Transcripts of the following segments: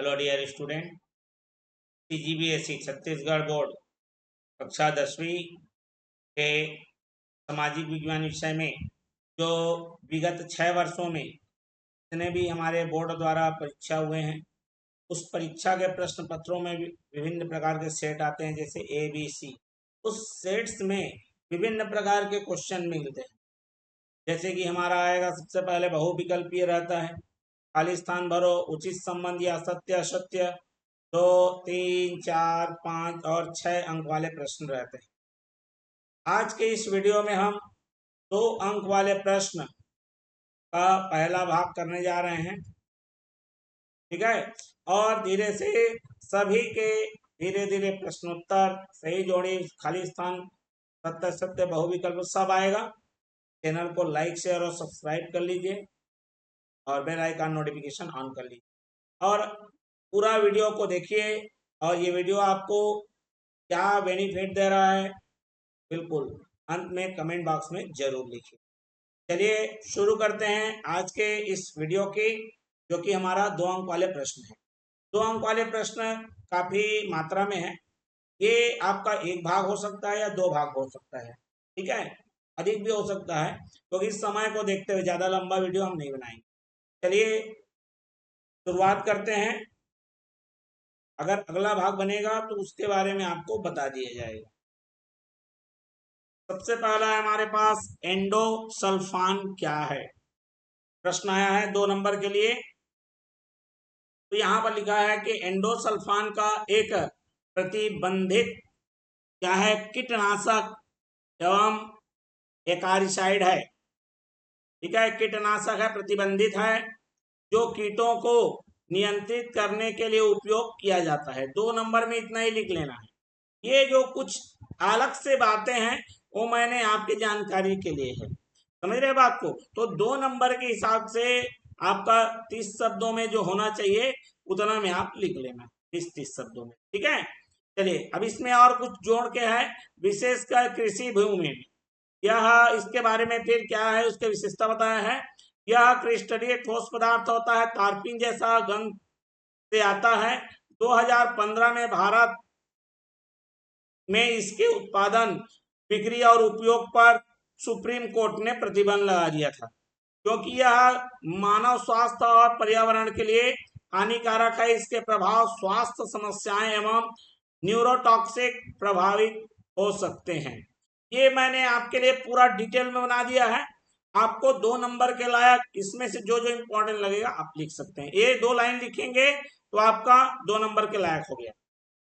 Hello dear student. CGBSE Chhattisgarh board कक्षा 10वीं के सामाजिक विज्ञान विषय में जो विगत 6 वर्षों में जितने भी हमारे बोर्ड द्वारा परीक्षा हुए हैं, उस परीक्षा के प्रश्न पत्रों में विभिन्न प्रकार के सेट आते हैं, जैसे ABC। उस सेट्स में विभिन्न प्रकार के क्वेश्चन मिलते हैं। जैसे कि हमारा आएगा, सबसे पहले बहुविकल्पीय रहता है, खाली स्थान भरो, उचित संबंध या सत्य असत्य, 2, 3, 4, 5 और 6 अंक वाले प्रश्न रहते हैं। आज के इस वीडियो में हम 2 अंक वाले प्रश्न का पहला भाग करने जा रहे हैं, ठीक है। और धीरे से सभी के धीरे धीरे प्रश्नोत्तर, सही जोड़ी, खाली स्थान, सत्य सत्य, बहुविकल्प सब आएगा। चैनल को लाइक शेयर और सब्सक्राइब कर लीजिए और बेल आइकन नोटिफिकेशन ऑन कर लीजिए और पूरा वीडियो को देखिए। और ये वीडियो आपको क्या बेनिफिट दे रहा है, बिल्कुल अंत में कमेंट बॉक्स में जरूर लिखिए। चलिए शुरू करते हैं आज के इस वीडियो की, जो कि हमारा 2 अंक वाले प्रश्न है। 2 अंक वाले प्रश्न काफी मात्रा में है। ये आपका एक भाग हो सकता है या 2 भाग हो सकता है, ठीक है, अधिक भी हो सकता है, क्योंकि इस समय को देखते हुए ज्यादा लंबा वीडियो हम नहीं बनाएंगे। चलिए शुरुआत करते हैं। अगर अगला भाग बनेगा तो उसके बारे में आपको बता दिया जाएगा। सबसे पहला है हमारे पास, एंडोसल्फान क्या है। प्रश्न आया है 2 नंबर के लिए। तो यहाँ पर लिखा है कि एंडोसल्फान का एक प्रतिबंधित क्या है, कीटनाशक एवं एकारिसाइड है, ठीक है। कीटनाशक है, प्रतिबंधित है, जो कीटों को नियंत्रित करने के लिए उपयोग किया जाता है। 2 नंबर में इतना ही लिख लेना है। ये जो कुछ अलग से बातें हैं वो मैंने आपकी जानकारी के लिए है, समझ रहे बात को। तो 2 नंबर के हिसाब से आपका 30 शब्दों में जो होना चाहिए उतना में आप लिख लेना, 30 शब्दों में, ठीक है। चलिए अब इसमें और कुछ जोड़ के है, विशेषकर कृषि भूमि में। यह इसके बारे में फिर क्या है, उसके विशेषता बताया है। यह क्रिस्टलीय ठोस पदार्थ होता है, तारपीन जैसा गंध से आता है। 2015 में भारत में इसके उत्पादन, बिक्री और उपयोग पर सुप्रीम कोर्ट ने प्रतिबंध लगा दिया था, क्योंकि यह मानव स्वास्थ्य और पर्यावरण के लिए हानिकारक है। इसके प्रभाव स्वास्थ्य समस्याएं एवं न्यूरोटॉक्सिक प्रभावित हो सकते हैं। ये मैंने आपके लिए पूरा डिटेल में बना दिया है। आपको 2 नंबर के लायक इसमें से जो जो इंपॉर्टेंट लगेगा आप लिख सकते हैं। ये 2 लाइन लिखेंगे तो आपका 2 नंबर के लायक हो गया।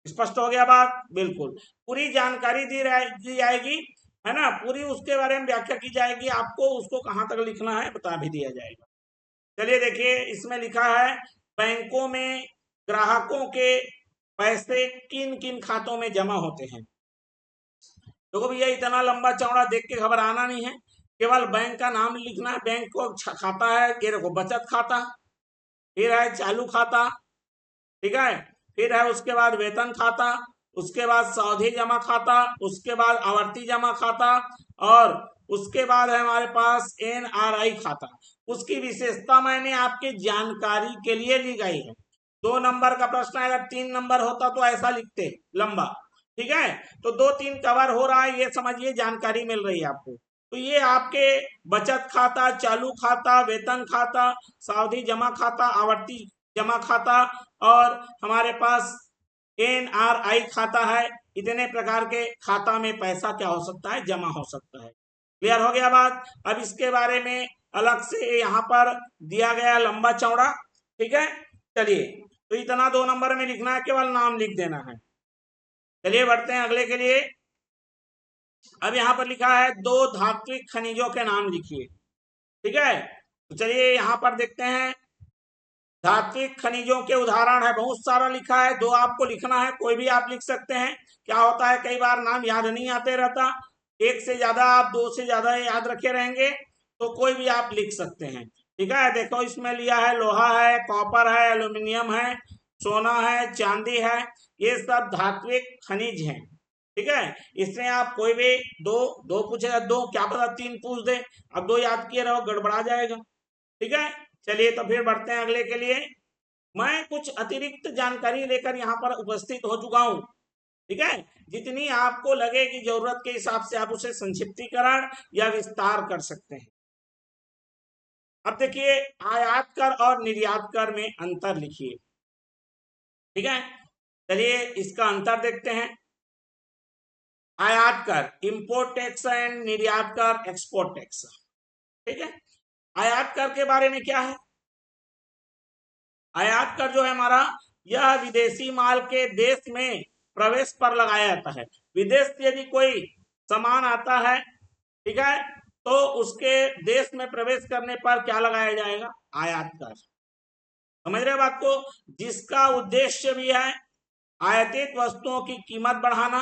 स्पष्ट हो गया बात, बिल्कुल पूरी जानकारी दी जाएगी, है ना। पूरी उसके बारे में व्याख्या की जाएगी, आपको उसको कहाँ तक लिखना है बता भी दिया जाएगा। चलिए देखिए, इसमें लिखा है, बैंकों में ग्राहकों के पैसे किन किन खातों में जमा होते हैं। देखो भैया, इतना लंबा चौड़ा देख के घबराना नहीं है, केवल बैंक का नाम लिखना है। बैंक को खाता है, ये देखो बचत खाता, फिर है चालू खाता, ठीक है, फिर है उसके बाद वेतन खाता, उसके बाद सावधि जमा खाता, उसके बाद आवर्ती जमा खाता, और उसके बाद है हमारे पास NRI खाता। उसकी विशेषता मैंने आपकी जानकारी के लिए ली गई है। 2 नंबर का प्रश्न अगर 3 नंबर होता तो ऐसा लिखते लंबा, ठीक है। तो 2-3 कवर हो रहा है, ये समझिए जानकारी मिल रही है आपको। तो ये आपके बचत खाता, चालू खाता, वेतन खाता, सावधि जमा खाता, आवर्ती जमा खाता और हमारे पास NRI खाता है। इतने प्रकार के खाता में पैसा क्या हो सकता है, जमा हो सकता है। क्लियर हो गया बात। अब इसके बारे में अलग से यहाँ पर दिया गया लंबा चौड़ा, ठीक है। चलिए तो इतना 2 नंबर में लिखना है, केवल नाम लिख देना है। चलिए बढ़ते हैं अगले के लिए। अब यहाँ पर लिखा है 2 धात्विक खनिजों के नाम लिखिए, ठीक है। तो चलिए यहाँ पर देखते हैं, धात्विक खनिजों के उदाहरण है, बहुत सारा लिखा है। 2 आपको लिखना है, कोई भी आप लिख सकते हैं। क्या होता है, कई बार नाम याद नहीं आते रहता, एक से ज्यादा आप 2 से ज्यादा याद रखे रहेंगे, तो कोई भी आप लिख सकते हैं, ठीक है। देखो इसमें लिया है, लोहा है, कॉपर है, एल्यूमिनियम है, सोना है, चांदी है, ये सब धात्विक खनिज हैं, ठीक है। इसमें आप कोई भी दो दो पूछेगा, 2 क्या पता 3 पूछ दे, अब 2 याद किए रहो गड़बड़ा जाएगा, ठीक है। चलिए तो फिर बढ़ते हैं अगले के लिए। मैं कुछ अतिरिक्त जानकारी लेकर यहाँ पर उपस्थित हो चुका हूँ, ठीक है। जितनी आपको लगे कि जरूरत के हिसाब से आप उसे संक्षिप्तीकरण या विस्तार कर सकते हैं। अब देखिए, आयात कर और निर्यात कर में अंतर लिखिए, ठीक है। चलिए इसका अंतर देखते हैं। आयात कर इंपोर्ट टैक्स एंड निर्यात कर एक्सपोर्ट टैक्स, ठीक है। आयात कर के बारे में क्या है? आयात कर जो है हमारा, यह विदेशी माल के देश में प्रवेश पर लगाया जाता है। विदेश से यदि कोई सामान आता है, ठीक है, तो उसके देश में प्रवेश करने पर क्या लगाया जाएगा? आयात कर। समझ रहे बात को? जिसका उद्देश्य भी है आयातित वस्तुओं की कीमत बढ़ाना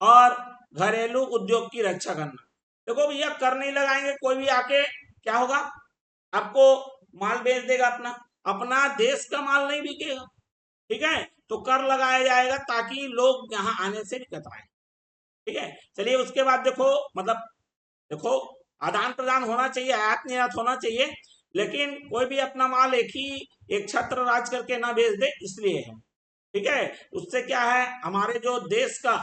और घरेलू उद्योग की रक्षा करना। देखो भैया, कर नहीं लगाएंगे, कोई भी आके क्या होगा? आपको माल बेच देगा, अपना अपना देश का माल नहीं बिकेगा, ठीक है। तो कर लगाया जाएगा ताकि लोग यहाँ आने से कतराएं, ठीक है। चलिए उसके बाद देखो, मतलब देखो, आदान प्रदान होना चाहिए, आयात निर्यात होना चाहिए, लेकिन कोई भी अपना माल एक छत्र राज करके ना बेच दे, इसलिए है, ठीक है। उससे क्या है, हमारे जो देश का,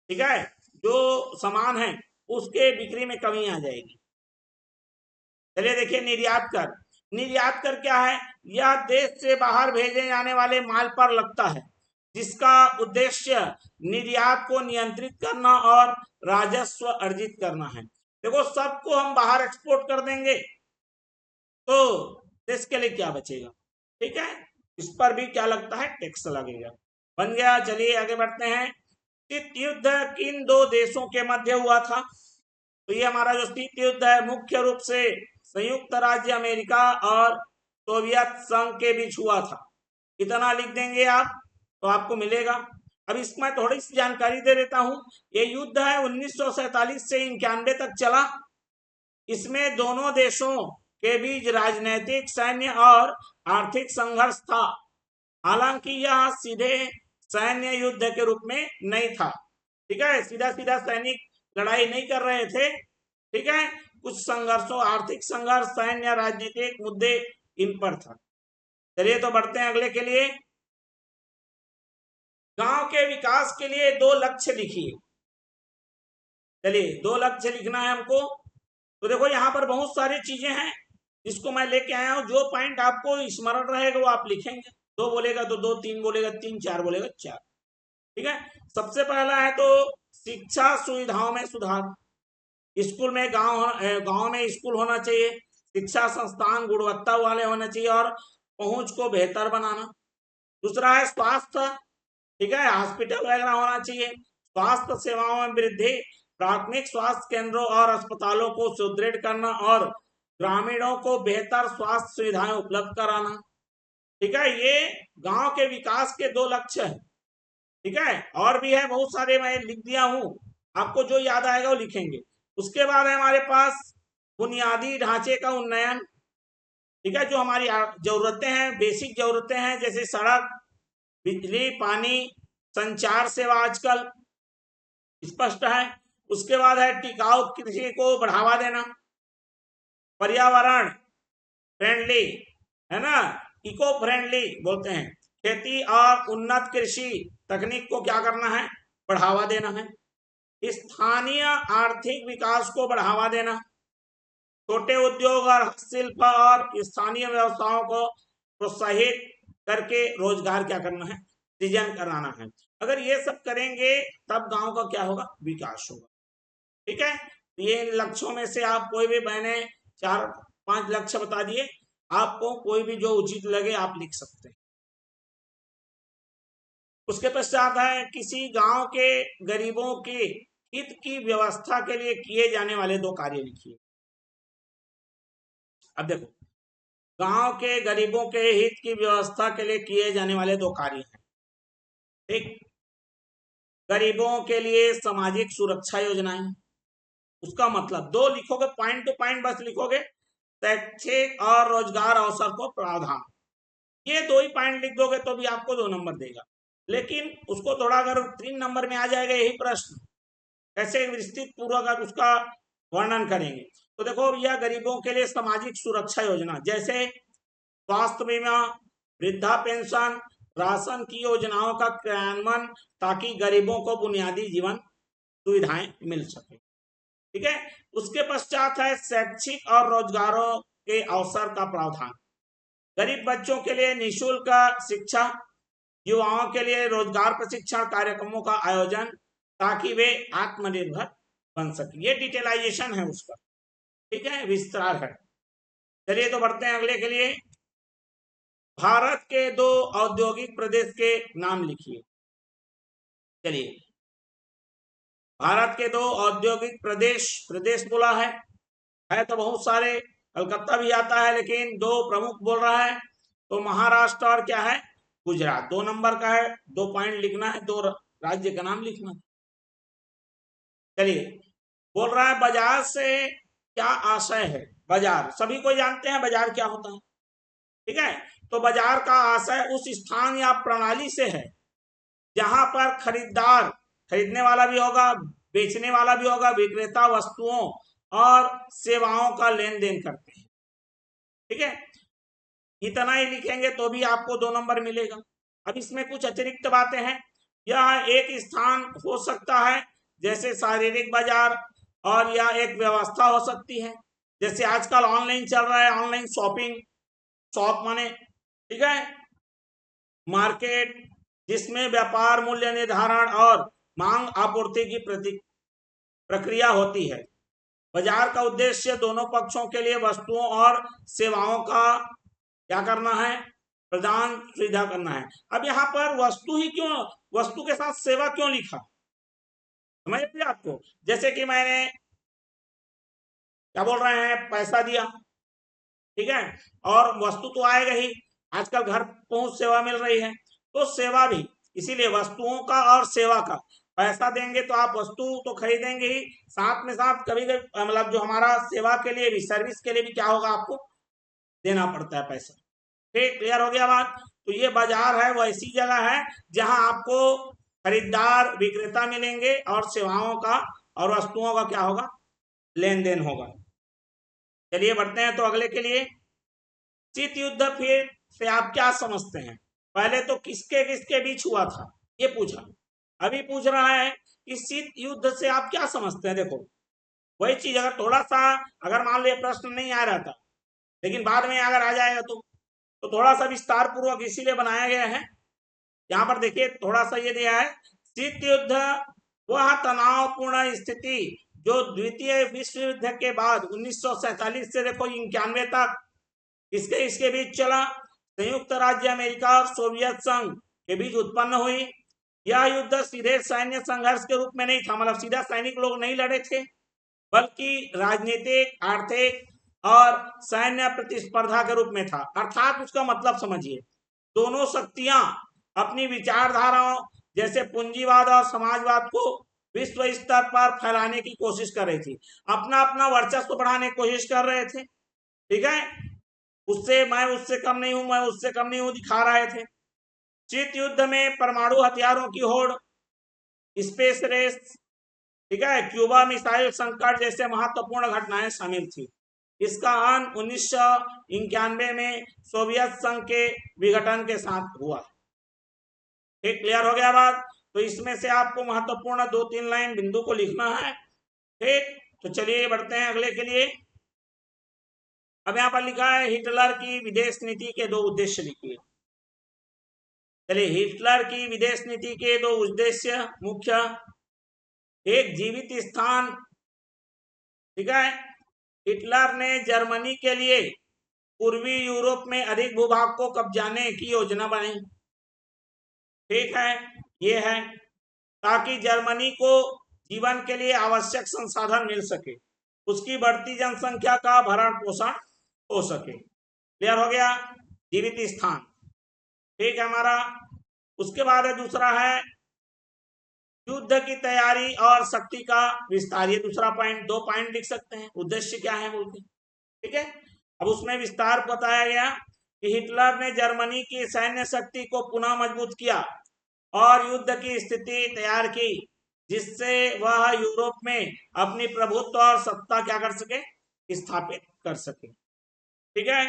ठीक है, जो सामान है उसके बिक्री में कमी आ जाएगी। चलिए देखिए, निर्यात कर। निर्यात कर क्या है? यह देश से बाहर भेजे जाने वाले माल पर लगता है, जिसका उद्देश्य निर्यात को नियंत्रित करना और राजस्व अर्जित करना है। देखो, सबको हम बाहर एक्सपोर्ट कर देंगे तो देश के लिए क्या बचेगा, ठीक है। इस पर भी क्या लगता है? टैक्स लगेगा। बन गया। चलिए आगे बढ़ते हैं। शीत युद्ध किन दो देशों के मध्य हुआ था? तो ये हमारा जो शीत युद्ध है, मुख्य रूप से संयुक्त राज्य अमेरिका और सोवियत संघ के बीच हुआ था। इतना लिख देंगे आप तो आपको मिलेगा। अब इसमें थोड़ी सी जानकारी दे देता हूं। ये युद्ध है 1947 से 91 तक चला। इसमें दोनों देशों के बीच राजनीतिक, सैन्य और आर्थिक संघर्ष था। हालांकि यह सीधे सैन्य युद्ध के रूप में नहीं था, ठीक है। सीधा सीधा सैनिक लड़ाई नहीं कर रहे थे, ठीक है। कुछ संघर्षों, आर्थिक संघर्ष, सैन्य, राजनीतिक मुद्दे, इन पर था। चलिए तो बढ़ते हैं अगले के लिए। गांव के विकास के लिए दो लक्ष्य लिखिए। चलिए, दो लक्ष्य लिखना है हमको। तो देखो, यहाँ पर बहुत सारी चीजें हैं जिसको मैं लेके आया हूं। जो पॉइंट आपको स्मरण रहेगा वो आप लिखेंगे। दो बोलेगा तो दो, तीन बोलेगा तीन, चार बोलेगा चार, ठीक है। सबसे पहला है तो शिक्षा सुविधाओं में सुधार। स्कूल में, गांव में स्कूल होना चाहिए, शिक्षा संस्थान गुणवत्ता वाले होने चाहिए और पहुंच को बेहतर बनाना। दूसरा है स्वास्थ्य, ठीक है, हॉस्पिटल वगैरह होना चाहिए। स्वास्थ्य सेवाओं में वृद्धि, प्राथमिक स्वास्थ्य केंद्रों और अस्पतालों को सुदृढ़ करना और ग्रामीणों को बेहतर स्वास्थ्य सुविधाएं उपलब्ध कराना, ठीक है। ये गांव के विकास के दो लक्ष्य हैं, ठीक है। और भी है बहुत सारे, मैं लिख दिया हूं, आपको जो याद आएगा वो लिखेंगे। उसके बाद है हमारे पास बुनियादी ढांचे का उन्नयन, ठीक है। जो हमारी जरूरतें हैं, बेसिक जरूरतें हैं, जैसे सड़क, बिजली, पानी, संचार सेवा आजकल स्पष्ट है। उसके बाद है टिकाऊ कृषि को बढ़ावा देना, पर्यावरण फ्रेंडली, है ना, इको फ्रेंडली बोलते हैं, खेती और उन्नत कृषि तकनीक को क्या करना है? बढ़ावा देना है। स्थानीय आर्थिक विकास को बढ़ावा देना, छोटे उद्योग और हस्तशिल्प और स्थानीय व्यवसायों को प्रोत्साहित करके रोजगार क्या करना है? सृजन कराना है। अगर ये सब करेंगे तब गांव का क्या होगा? विकास होगा, ठीक है। ये इन लक्ष्यों में से आप कोई भी, मैंने 4-5 लक्ष्य बता दिए, आपको कोई भी जो उचित लगे आप लिख सकते हैं। उसके पश्चात है किसी गांव के गरीबों के हित की व्यवस्था के लिए किए जाने वाले दो कार्य लिखिए। अब देखो, गांव के गरीबों के हित की व्यवस्था के लिए किए जाने वाले दो कार्य हैं, ठीक। गरीबों के लिए सामाजिक सुरक्षा योजनाएं, उसका मतलब दो लिखोगे, पॉइंट टू पॉइंट बस लिखोगे। शैक्षिक और रोजगार अवसर को प्रावधान, ये दो ही पॉइंट लिख दोगे तो भी आपको 2 नंबर देगा। लेकिन उसको थोड़ा अगर 3 नंबर में आ जाएगा यही प्रश्न, कैसे विस्तृत पूर्वक उसका वर्णन करेंगे। तो देखो, यह गरीबों के लिए सामाजिक सुरक्षा योजना, जैसे स्वास्थ्य बीमा, वृद्धा पेंशन, राशन की योजनाओं का क्रियान्वयन ताकि गरीबों को बुनियादी जीवन सुविधाएं मिल सके। ठीक है। उसके पश्चात है शैक्षिक और रोजगारों के अवसर का प्रावधान। गरीब बच्चों के लिए निःशुल्क शिक्षा, युवाओं के लिए रोजगार प्रशिक्षण कार्यक्रमों का आयोजन ताकि वे आत्मनिर्भर बन सके। ये डिटेलाइजेशन है उसका। ठीक है, विस्तार है। चलिए तो बढ़ते हैं अगले के लिए। भारत के 2 औद्योगिक प्रदेश के नाम लिखिए। चलिए, भारत के 2 औद्योगिक प्रदेश बोला है तो बहुत सारे, कलकत्ता भी आता है लेकिन 2 प्रमुख बोल रहा है तो महाराष्ट्र और क्या है, गुजरात। 2 नंबर का है, 2 पॉइंट लिखना है, 2 राज्य का नाम लिखना है। चलिए, बोल रहा है बाजार से क्या आशय है। बाजार सभी को जानते हैं बाजार क्या होता है। ठीक है, तो बाजार का आशय उस स्थान या प्रणाली से है जहां पर खरीदार, खरीदने वाला भी होगा, बेचने वाला भी होगा, विक्रेता वस्तुओं और सेवाओं का लेन देन करते हैं। ठीक है, इतना ही लिखेंगे तो भी आपको 2 नंबर मिलेगा। अब इसमें कुछ अतिरिक्त बातें हैं। यह एक स्थान हो सकता है जैसे शारीरिक बाजार, और यह एक व्यवस्था हो सकती है जैसे आजकल ऑनलाइन चल रहा है, ऑनलाइन शॉपिंग, शॉप माने, ठीक है, मार्केट, जिसमें व्यापार, मूल्य निर्धारण और मांग आपूर्ति की प्रक्रिया होती है। बाजार का उद्देश्य दोनों पक्षों के लिए वस्तुओं और सेवाओं का क्या करना है, प्रदान सुविधा करना है। अब यहाँ पर वस्तु ही क्यों, वस्तु के साथ सेवा क्यों लिखा, समझ लिया आपको। जैसे कि मैंने क्या बोल रहे हैं, पैसा दिया, ठीक है, और वस्तु तो आएगा ही, आजकल घर पहुंच सेवा मिल रही है, तो सेवा भी, इसीलिए वस्तुओं का और सेवा का, पैसा देंगे तो आप वस्तु तो खरीदेंगे ही, साथ में साथ कभी कभी मतलब जो हमारा सेवा के लिए भी, सर्विस के लिए भी क्या होगा, आपको देना पड़ता है पैसा। ठीक, क्लियर हो गया बात। तो ये बाजार है वो ऐसी जगह है जहां आपको खरीदार विक्रेता मिलेंगे और सेवाओं का और वस्तुओं का क्या होगा, लेन देन होगा। चलिए बढ़ते हैं तो अगले के लिए। शीत युद्ध फिर से आप क्या समझते हैं। पहले तो किसके किसके बीच हुआ था ये पूछा, अभी पूछ रहा है कि शीत युद्ध से आप क्या समझते हैं। देखो वही चीज, अगर थोड़ा सा, अगर मान लो ये प्रश्न नहीं आ रहा था लेकिन बाद में अगर आ जाएगा तो थोड़ा सा विस्तार पूर्वक इसीलिए बनाया गया है। यहाँ पर देखिए थोड़ा सा ये दिया है, शीत युद्ध वह तनावपूर्ण स्थिति जो द्वितीय विश्व युद्ध के बाद 1947 से देखो 91 तक इसके इसके बीच चला, संयुक्त राज्य अमेरिका और सोवियत संघ के बीच उत्पन्न हुई। यह युद्ध सीधे सैन्य संघर्ष के रूप में नहीं था, मतलब सीधा सैनिक लोग नहीं लड़े थे, बल्कि राजनीतिक, आर्थिक और सैन्य प्रतिस्पर्धा के रूप में था। अर्थात उसका मतलब समझिए, दोनों शक्तियां अपनी विचारधाराओं जैसे पूंजीवाद और समाजवाद को विश्व स्तर पर फैलाने की कोशिश कर रही थी, अपना अपना वर्चस्व बढ़ाने की कोशिश कर रहे थे। ठीक है, उससे मैं उससे कम नहीं हूं, मैं उससे कम नहीं हूं दिखा रहे थे। शीत युद्ध में परमाणु हथियारों की होड़, स्पेस रेस, ठीक है, क्यूबा मिसाइल संकट जैसे महत्वपूर्ण घटनाएं शामिल थी। इसका अंत 1991 में सोवियत संघ के विघटन के साथ हुआ। ठीक, क्लियर हो गया बात। तो इसमें से आपको महत्वपूर्ण 2-3 लाइन बिंदु को लिखना है। ठीक, तो चलिए बढ़ते हैं अगले के लिए। अब यहाँ पर लिखा है हिटलर की विदेश नीति के 2 उद्देश्य लिखिए। चलिए, हिटलर की विदेश नीति के 2 उद्देश्य मुख्य, एक जीवित स्थान, ठीक है, हिटलर ने जर्मनी के लिए पूर्वी यूरोप में अधिक भूभाग को कब्जाने की योजना बनाई। ठीक है, ये है ताकि जर्मनी को जीवन के लिए आवश्यक संसाधन मिल सके, उसकी बढ़ती जनसंख्या का भरण पोषण हो सके। क्लियर हो गया, जीवित स्थान। ठीक है हमारा। उसके बाद है दूसरा है युद्ध की तैयारी और शक्ति का विस्तार, ये दूसरा पॉइंट, 2 पॉइंट लिख सकते हैं, उद्देश्य क्या है बोलते। ठीक है, अब उसमें विस्तार बताया गया कि हिटलर ने जर्मनी की सैन्य शक्ति को पुनः मजबूत किया और युद्ध की स्थिति तैयार की जिससे वह यूरोप में अपनी प्रभुत्व और सत्ता क्या कर सके, स्थापित कर सके। ठीक है,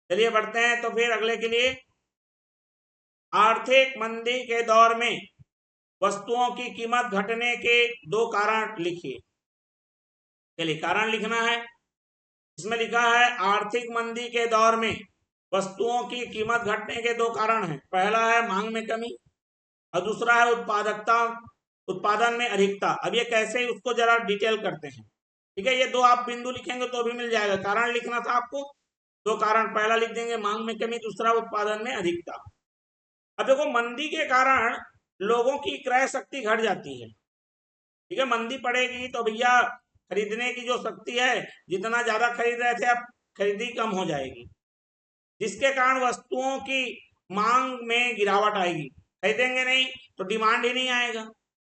चलिए बढ़ते हैं तो फिर अगले के लिए। आर्थिक मंदी के दौर में वस्तुओं की कीमत घटने के 2 कारण लिखिए। चलिए कारण लिखना है। इसमें लिखा है आर्थिक मंदी के दौर में वस्तुओं की कीमत घटने के 2 कारण हैं। पहला है मांग में कमी और दूसरा है उत्पादन में अधिकता। अब ये कैसे, उसको जरा डिटेल करते हैं। ठीक है, ये 2 आप बिंदु लिखेंगे तो भी मिल जाएगा। कारण लिखना था आपको, 2 कारण पहला लिख देंगे मांग में कमी, दूसरा उत्पादन में अधिकता। अब देखो मंदी के कारण लोगों की क्रय शक्ति घट जाती है। ठीक है, मंदी पड़ेगी तो भैया खरीदने की जो शक्ति है, जितना ज्यादा खरीद रहे थे अब खरीदी कम हो जाएगी, जिसके कारण वस्तुओं की मांग में गिरावट आएगी। खरीदेंगे नहीं तो डिमांड ही नहीं आएगा।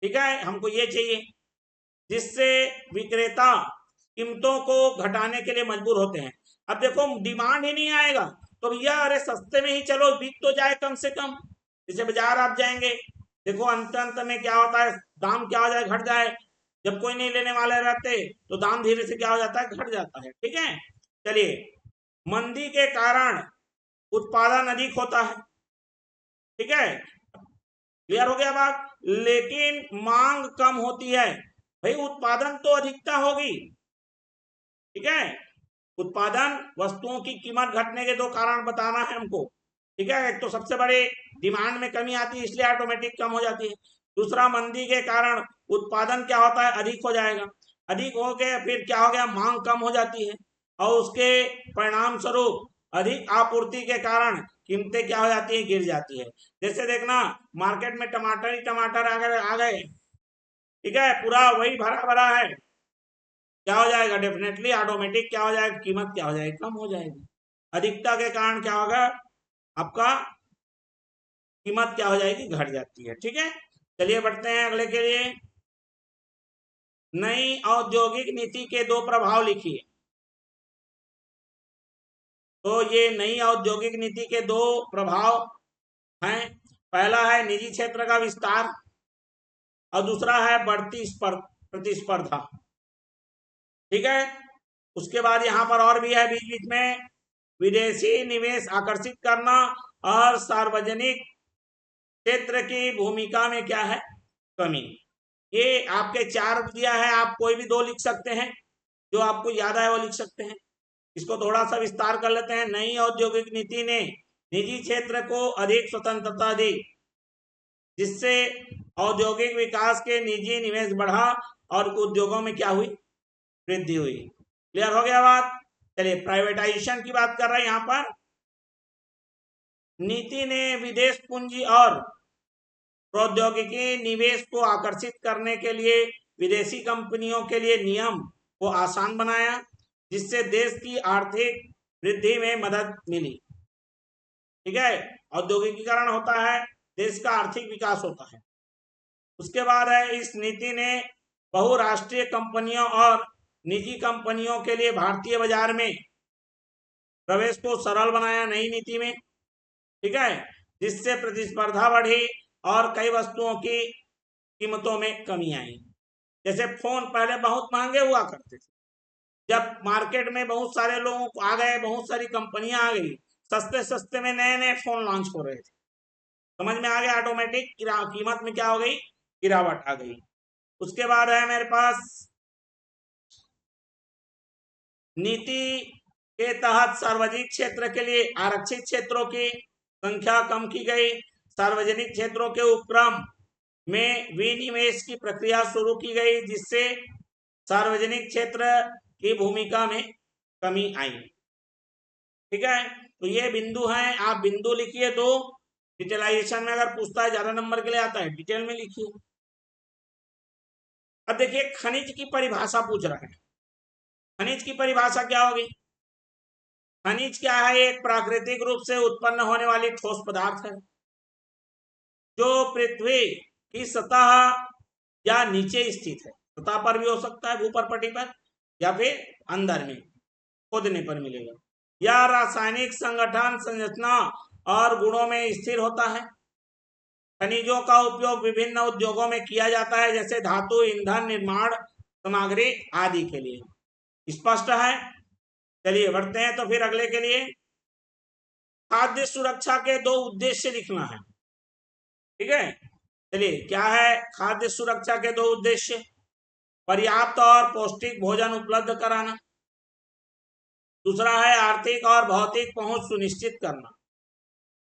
ठीक है, हमको ये चाहिए, जिससे विक्रेता कीमतों को घटाने के लिए मजबूर होते हैं। अब देखो डिमांड ही नहीं आएगा तो भैया अरे सस्ते में ही चलो, बिक तो जाए कम से कम। जैसे बाजार आप जाएंगे, देखो अंत में क्या होता है, दाम क्या हो जाए, घट जाए। जब कोई नहीं लेने वाले रहते तो दाम धीरे से क्या हो जाता है, घट जाता है। ठीक है, चलिए मंदी के कारण उत्पादन अधिक होता है। ठीक है, क्लियर हो गया बात। लेकिन मांग कम होती है। भाई उत्पादन तो अधिकता होगी। ठीक है, उत्पादन वस्तुओं की कीमत घटने के 2 कारण बताना है हमको। ठीक है, एक तो सबसे बड़े डिमांड में कमी आती है इसलिए ऑटोमेटिक कम हो जाती है। दूसरा मंदी के कारण उत्पादन क्या होता है, अधिक हो जाएगा। अधिक हो गया फिर क्या हो गया, मांग कम हो जाती है और उसके परिणाम स्वरूप अधिक आपूर्ति के कारण कीमतें क्या हो जाती है, गिर जाती है। जैसे देखना मार्केट में टमाटर ही टमाटर आ गए। ठीक है, पूरा वही भरा भरा है, क्या हो जाएगा, डेफिनेटली ऑटोमेटिक क्या हो जाएगा, कीमत क्या हो जाएगी, कम हो जाएगी। अधिकता के कारण क्या होगा, आपका कीमत क्या हो जाएगी, घट जाती है। ठीक है, चलिए बढ़ते हैं अगले के लिए। नई औद्योगिक नीति के 2 प्रभाव लिखिए। तो ये नई औद्योगिक नीति के 2 प्रभाव हैं। पहला है निजी क्षेत्र का विस्तार और दूसरा है बढ़ती प्रतिस्पर्धा। ठीक है, उसके बाद यहाँ पर और भी है बीच बीच में, विदेशी निवेश आकर्षित करना और सार्वजनिक क्षेत्र की भूमिका में क्या है, कमी। ये आपके 4 दिया है, आप कोई भी 2 लिख सकते हैं, जो आपको याद है वो लिख सकते हैं। इसको थोड़ा सा विस्तार कर लेते हैं। नई औद्योगिक नीति ने निजी क्षेत्र को अधिक स्वतंत्रता दी, जिससे औद्योगिक विकास के निजी निवेश बढ़ा और उद्योगों में क्या हुई, वृद्धि हुई। क्लियर हो गया बात। चलिए प्राइवेटाइजेशन की बात कर रहे हैं यहाँ पर। नीति ने विदेश पूंजी और प्रौद्योगिकी निवेश को आकर्षित करने के लिए विदेशी कंपनियों के लिए नियम को आसान बनाया, जिससे देश की आर्थिक वृद्धि में मदद मिली। ठीक है, औद्योगिकीकरण होता है, देश का आर्थिक विकास होता है। उसके बाद है इस नीति ने बहुराष्ट्रीय कंपनियों और निजी कंपनियों के लिए भारतीय बाजार में प्रवेश को सरल बनाया नई नीति में। ठीक है, जिससे प्रतिस्पर्धा बढ़ी और कई वस्तुओं की कीमतों में कमी आई। जैसे फोन पहले बहुत महंगे हुआ करते थे, जब मार्केट में बहुत सारे लोगों को आ गए, बहुत सारी कंपनियां आ गई, सस्ते सस्ते में नए नए फोन लॉन्च हो रहे थे, समझ में आ गया, ऑटोमेटिक कीमत में क्या हो गई, गिरावट आ गई। उसके बाद है मेरे पास नीति के तहत सार्वजनिक क्षेत्र के लिए आरक्षित क्षेत्रों की संख्या कम की गई। सार्वजनिक क्षेत्रों के उपक्रम में विनिवेश की प्रक्रिया शुरू की गई, जिससे सार्वजनिक क्षेत्र की भूमिका में कमी आई। ठीक है, तो ये बिंदु हैं, आप बिंदु लिखिए। 2 डिटेलाइजेशन में अगर पूछता है, ज्यादा नंबर के लिए आता है, डिटेल में लिखिए। अब देखिए खनिज की परिभाषा पूछ रहा है। खनिज की परिभाषा क्या होगी, खनिज क्या है, एक प्राकृतिक रूप से उत्पन्न होने वाली ठोस पदार्थ है जो पृथ्वी की सतह या नीचे स्थित है। सतह पर भी हो सकता है, भूपरपटी पर, या फिर अंदर में खोदने पर मिलेगा। यह रासायनिक संगठन, संरचना और गुणों में स्थिर होता है। खनिजों का उपयोग विभिन्न उद्योगों में किया जाता है, जैसे धातु, ईंधन, निर्माण सामग्री आदि के लिए। स्पष्ट है। चलिए बढ़ते हैं तो फिर अगले के लिए। खाद्य सुरक्षा के 2 उद्देश्य लिखना है। ठीक है। चलिए, क्या है खाद्य सुरक्षा के दो उद्देश्य? पर्याप्त और पौष्टिक भोजन उपलब्ध कराना। दूसरा है आर्थिक और भौतिक पहुंच सुनिश्चित करना।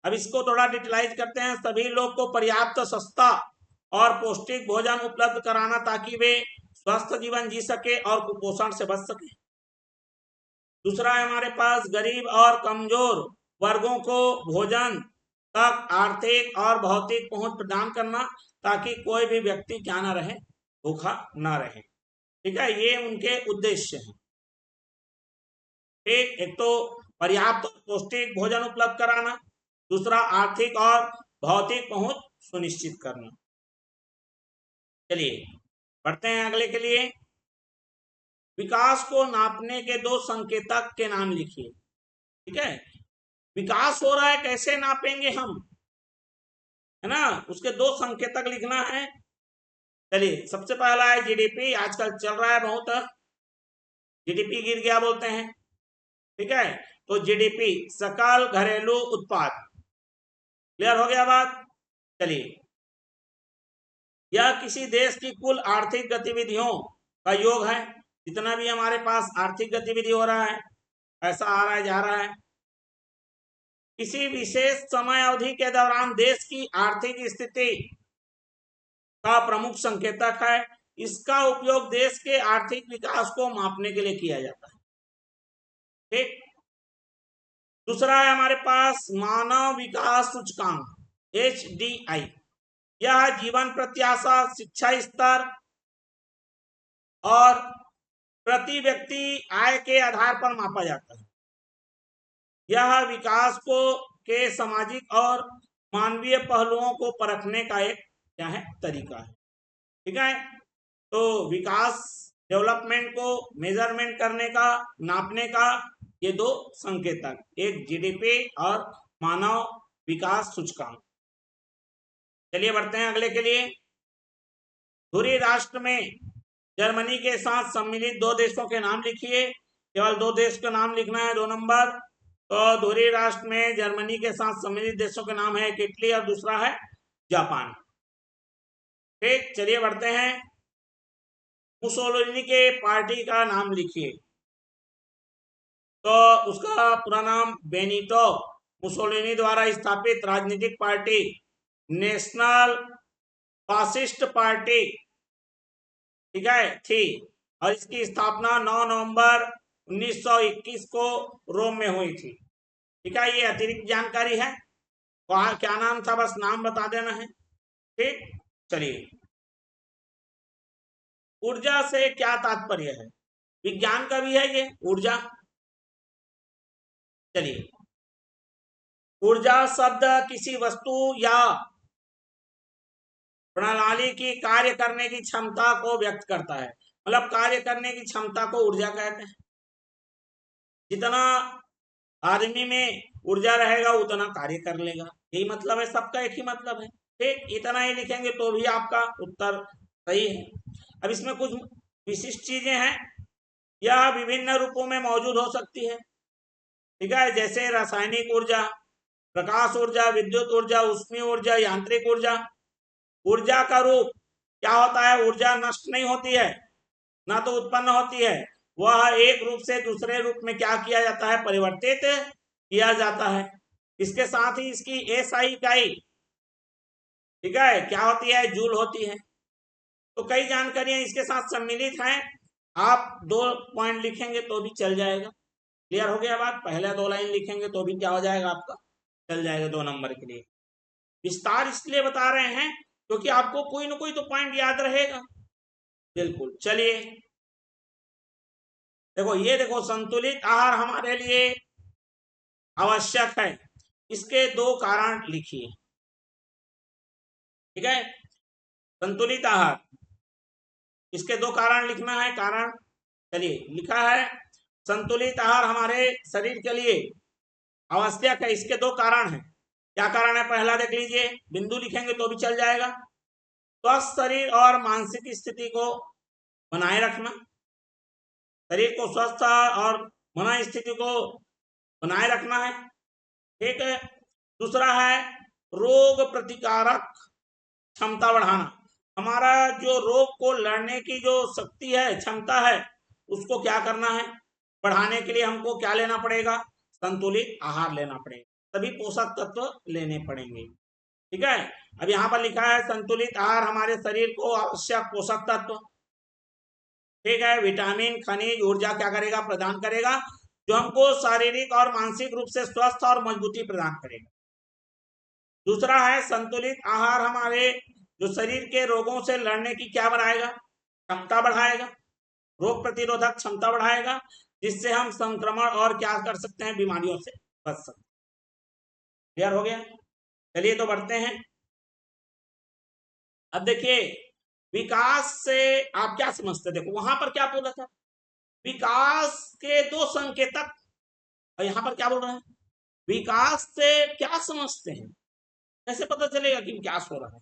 अब इसको थोड़ा डिटेलाइज करते हैं। सभी लोग को पर्याप्त, सस्ता और पौष्टिक भोजन उपलब्ध कराना ताकि वे स्वस्थ जीवन जी सके और कुपोषण से बच सके। दूसरा है हमारे पास गरीब और कमजोर वर्गों को भोजन तक आर्थिक और भौतिक पहुंच प्रदान करना ताकि कोई भी व्यक्ति क्या ना रहे, भूखा ना रहे। ठीक है, ये उनके उद्देश्य हैं। एक तो पर्याप्त पौष्टिक भोजन उपलब्ध कराना, दूसरा आर्थिक और भौतिक पहुंच सुनिश्चित करना। चलिए बढ़ते हैं अगले के लिए। विकास को नापने के दो संकेतक के नाम लिखिए। ठीक है, विकास हो रहा है, कैसे नापेंगे हम, है ना, उसके दो संकेतक लिखना है। चलिए, सबसे पहला है जीडीपी। आजकल चल रहा है बहुत, जीडीपी गिर गया बोलते हैं। ठीक है, तो जीडीपी सकल घरेलू उत्पाद। क्लियर हो गया बात? चलिए, यह किसी देश की कुल आर्थिक गतिविधियों का योग है। जितना भी हमारे पास आर्थिक गतिविधि हो रहा है, पैसा आ रहा है, जा रहा है, किसी विशेष समय अवधि के दौरान देश की आर्थिक स्थिति का प्रमुख संकेतक है। इसका उपयोग देश के आर्थिक विकास को मापने के लिए किया जाता है। ठीक। दूसरा है हमारे पास मानव विकास सूचकांक, HDI। यह जीवन प्रत्याशा, शिक्षा स्तर और प्रति व्यक्ति आय के आधार पर मापा जाता है। यह विकास को के सामाजिक और मानवीय पहलुओं को परखने का एक क्या है, तरीका है। ठीक है, तो विकास, डेवलपमेंट को मेजरमेंट करने का, नापने का ये दो संकेतक, एक जीडीपी और मानव विकास सूचकांक। चलिए बढ़ते हैं अगले के लिए। धुरी राष्ट्र में जर्मनी के साथ सम्मिलित दो देशों के नाम लिखिए। केवल दो देश का नाम लिखना है, 2 नंबर। तो धुरी राष्ट्र में जर्मनी के साथ सम्मिलित देशों के नाम है, एक इटली और दूसरा है जापान। ठीक, चलिए बढ़ते हैं। मुसोलिनी के पार्टी का नाम लिखिए। तो उसका पूरा नाम बेनिटो मुसोलिनी द्वारा स्थापित राजनीतिक पार्टी नेशनल फासिस्ट पार्टी, ठीक है, थी और इसकी स्थापना 9 नवंबर 1921 को रोम में हुई थी। ठीक है, ये अतिरिक्त जानकारी है। वहां क्या नाम था, बस नाम बता देना है। ठीक, चलिए। ऊर्जा से क्या तात्पर्य है? विज्ञान का भी है ये ऊर्जा। चलिए, ऊर्जा शब्द किसी वस्तु या प्रणाली की कार्य करने की क्षमता को व्यक्त करता है। मतलब कार्य करने की क्षमता को ऊर्जा कहते हैं। जितना आदमी में ऊर्जा रहेगा उतना कार्य कर लेगा, यही मतलब है, सबका एक ही मतलब है। ठीक, इतना ही लिखेंगे तो भी आपका उत्तर सही है। अब इसमें कुछ विशिष्ट चीजें हैं। यह विभिन्न रूपों में मौजूद हो सकती है। ठीक है, जैसे रासायनिक ऊर्जा, प्रकाश ऊर्जा, विद्युत ऊर्जा, ऊष्मीय ऊर्जा, यांत्रिक ऊर्जा। ऊर्जा का रूप क्या होता है? ऊर्जा नष्ट नहीं होती है, ना तो उत्पन्न होती है, वह एक रूप से दूसरे रूप में क्या किया जाता है? परिवर्तित किया जाता है। इसके साथ ही इसकी एसआई इकाई, ठीक है, क्या होती है? जूल होती है। तो कई जानकारियां इसके साथ सम्मिलित हैं। आप 2 पॉइंट लिखेंगे तो भी चल जाएगा। क्लियर हो गया बात? पहले 2 लाइन लिखेंगे तो भी क्या हो जाएगा आपका, चल जाएगा 2 नंबर के लिए। विस्तार इसलिए बता रहे हैं क्योंकि आपको कोई ना कोई तो पॉइंट याद रहेगा। बिल्कुल, चलिए देखो, ये देखो, संतुलित आहार हमारे लिए आवश्यक है। इसके 2 कारण लिखिए। ठीक है, संतुलित आहार, इसके 2 कारण लिखना है। कारण, चलिए लिखा है, संतुलित आहार हमारे शरीर के लिए आवश्यक है। इसके 2 कारण हैं। क्या कारण है? पहला देख लीजिए, बिंदु लिखेंगे तो भी चल जाएगा। स्वस्थ शरीर और मानसिक स्थिति को बनाए रखना, शरीर को स्वस्थ और मन स्थिति को बनाए रखना है। ठीक है, दूसरा है रोग प्रतिकारक क्षमता बढ़ाना, हमारा जो रोग को लड़ने की जो शक्ति है, क्षमता है, उसको क्या करना है, बढ़ाने के लिए हमको क्या लेना पड़ेगा, संतुलित आहार लेना पड़ेगा, सभी पोषक तत्व लेने पड़ेंगे। ठीक है, अब यहाँ पर लिखा है संतुलित आहार हमारे शरीर को आवश्यक पोषक तत्व, ठीक है, विटामिन, खनिज, ऊर्जा क्या करेगा, प्रदान करेगा, जो हमको शारीरिक और मानसिक रूप से स्वस्थ और मजबूती प्रदान करेगा। दूसरा है संतुलित आहार हमारे जो शरीर के रोगों से लड़ने की क्या बढ़ाएगा, क्षमता बढ़ाएगा, रोग प्रतिरोधक क्षमता बढ़ाएगा, जिससे हम संक्रमण और क्या कर सकते हैं, बीमारियों से बच सकते हैं। क्लियर हो गया? चलिए तो बढ़ते हैं। अब देखिए विकास से आप क्या समझते, देखो वहां पर क्या बोला था, विकास के दो संकेतक, और यहां पर क्या बोल रहे हैं, विकास से क्या समझते हैं, कैसे पता चलेगा कि विकास हो रहा है।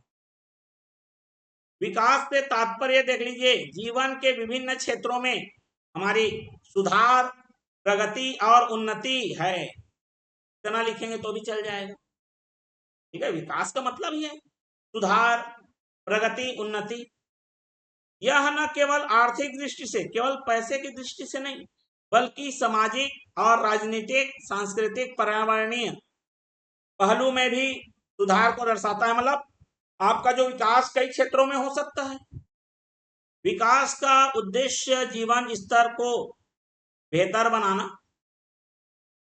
विकास से तात्पर्य देख लीजिए, जीवन के विभिन्न क्षेत्रों में हमारी सुधार, प्रगति और उन्नति है, इतना लिखेंगे तो भी चल जाएगा। ठीक है, विकास का मतलब ही है सुधार, प्रगति, उन्नति। यह न केवल आर्थिक दृष्टि से, केवल पैसे की दृष्टि से नहीं, बल्कि सामाजिक और राजनीतिक, सांस्कृतिक, पर्यावरणीय पहलू में भी सुधार को दर्शाता है। मतलब आपका जो विकास कई क्षेत्रों में हो सकता है। विकास का उद्देश्य जीवन स्तर को बेहतर बनाना,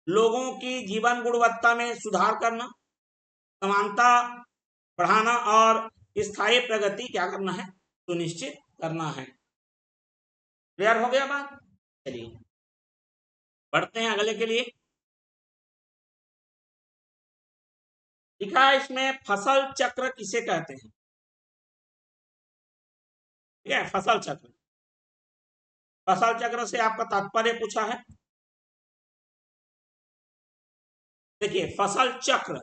लोगों की जीवन गुणवत्ता में सुधार करना, समानता बढ़ाना और स्थायी प्रगति क्या करना है, सुनिश्चित करना है। क्लियर हो गया बात? चलिए बढ़ते हैं अगले के लिए। लिखा है इसमें फसल चक्र किसे कहते हैं। ठीक है, फसल चक्र, फसल चक्र से आपका तात्पर्य पूछा है। देखिए फसल चक्र,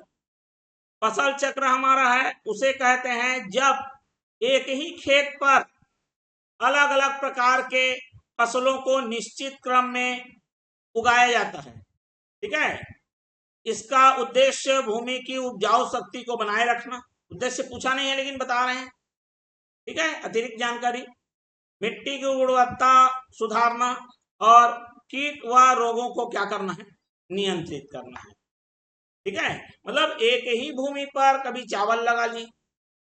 फसल चक्र हमारा है उसे कहते हैं जब एक ही खेत पर अलग अलग प्रकार के फसलों को निश्चित क्रम में उगाया जाता है। ठीक है, इसका उद्देश्य भूमि की उपजाऊ शक्ति को बनाए रखना, उद्देश्य पूछा नहीं है लेकिन बता रहे हैं। ठीक है, अतिरिक्त जानकारी, मिट्टी की गुणवत्ता सुधारना और कीट व रोगों को क्या करना है, नियंत्रित करना है। ठीक है, मतलब एक ही भूमि पर कभी चावल लगा लिए,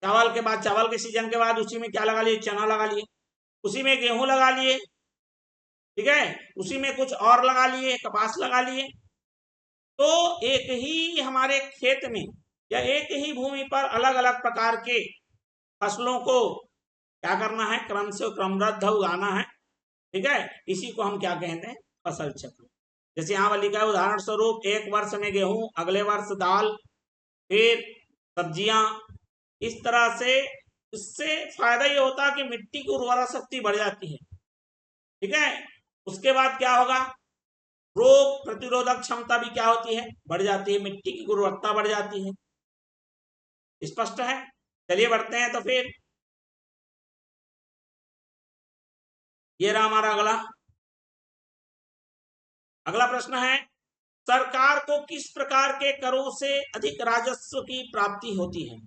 चावल के बाद चावल के सीजन के बाद उसी में क्या लगा लिए, चना लगा लिए, उसी में गेहूं लगा लिए, ठीक है, उसी में कुछ और लगा लिए, कपास लगा लिए। तो एक ही हमारे खेत में या एक ही भूमि पर अलग अलग प्रकार के फसलों को क्या करना है, क्रम से क्रमबद्ध उगाना है। ठीक है, इसी को हम क्या कहते हैं, फसल चक्र। जैसे यहाँ पर लिखा है उदाहरण स्वरूप, एक वर्ष में गेहूं, अगले वर्ष दाल, फिर सब्जियां, इस तरह से। इससे फायदा ये होता है कि मिट्टी की उर्वरा शक्ति बढ़ जाती है। ठीक है, उसके बाद क्या होगा, रोग प्रतिरोधक क्षमता भी क्या होती है, बढ़ जाती है, मिट्टी की गुणवत्ता बढ़ जाती है। स्पष्ट है? चलिए बढ़ते हैं तो फिर ये रहा हमारा अगला प्रश्न है, सरकार को किस प्रकार के करों से अधिक राजस्व की प्राप्ति होती है।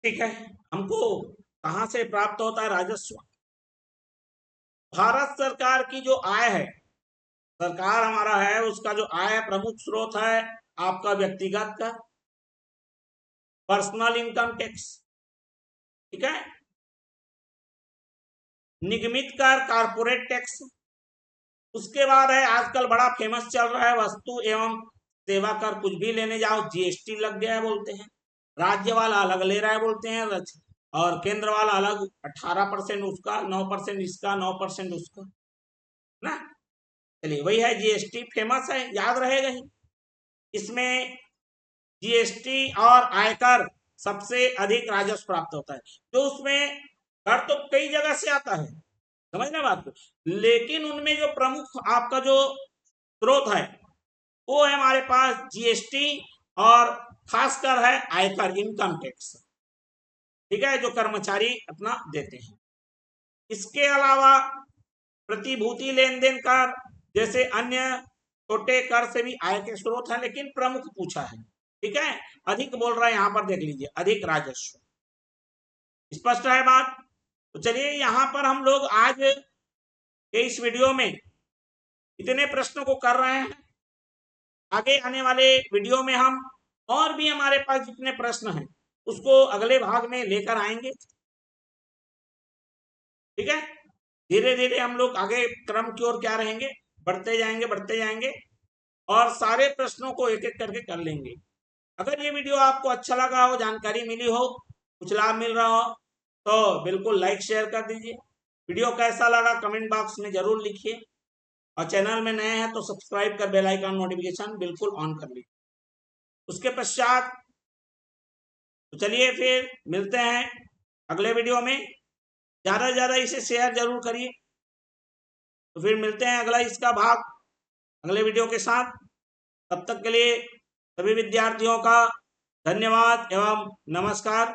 ठीक है, हमको कहां से प्राप्त होता है राजस्व, भारत सरकार की जो आय है, सरकार हमारा है उसका जो आय प्रमुख स्रोत है आपका व्यक्तिगत का पर्सनल इनकम टैक्स, ठीक है, निगमित कर कारपोरेट टैक्स, उसके बाद है आजकल बड़ा फेमस चल रहा है वस्तु एवं सेवा कर, कुछ भी लेने जाओ जीएसटी लग गया है बोलते हैं, राज्य वाला अलग ले रहा है बोलते हैं, और केंद्र वाला अलग 18% उसका, 9% इसका, 9% उसका ना। चलिए वही है जीएसटी, फेमस है, याद रहेगा ही। इसमें जीएसटी और आयकर सबसे अधिक राजस्व प्राप्त होता है। जो उसमें कर तो कई जगह से आता है, समझना बात को, लेकिन उनमें जो प्रमुख आपका जो स्रोत है वो है हमारे पास जीएसटी और खासकर है आयकर, इनकम टैक्स। ठीक है, जो कर्मचारी अपना देते हैं। इसके अलावा प्रतिभूति लेन देन कर जैसे अन्य छोटे कर से भी आय के स्रोत हैं, लेकिन प्रमुख पूछा है। ठीक है, अधिक बोल रहा है यहां पर, देख लीजिए, अधिक राजस्व। स्पष्ट है बात? तो चलिए यहां पर हम लोग आज के इस वीडियो में इतने प्रश्नों को कर रहे हैं। आगे आने वाले वीडियो में हम और भी हमारे पास जितने प्रश्न हैं उसको अगले भाग में लेकर आएंगे। ठीक है, धीरे धीरे हम लोग आगे क्रम की ओर क्या रहेंगे, बढ़ते जाएंगे और सारे प्रश्नों को एक एक करके कर लेंगे। अगर ये वीडियो आपको अच्छा लगा हो, जानकारी मिली हो, कुछ लाभ मिल रहा हो, तो बिल्कुल लाइक शेयर कर दीजिए। वीडियो कैसा लगा कमेंट बॉक्स में जरूर लिखिए, और चैनल में नए हैं तो सब्सक्राइब कर बेल आइकन नोटिफिकेशन बिल्कुल ऑन कर लीजिए। उसके पश्चात तो चलिए फिर मिलते हैं अगले वीडियो में। ज़्यादा से ज़्यादा इसे शेयर जरूर करिए। तो फिर मिलते हैं अगला इसका भाग अगले वीडियो के साथ। तब तक के लिए सभी विद्यार्थियों का धन्यवाद एवं नमस्कार।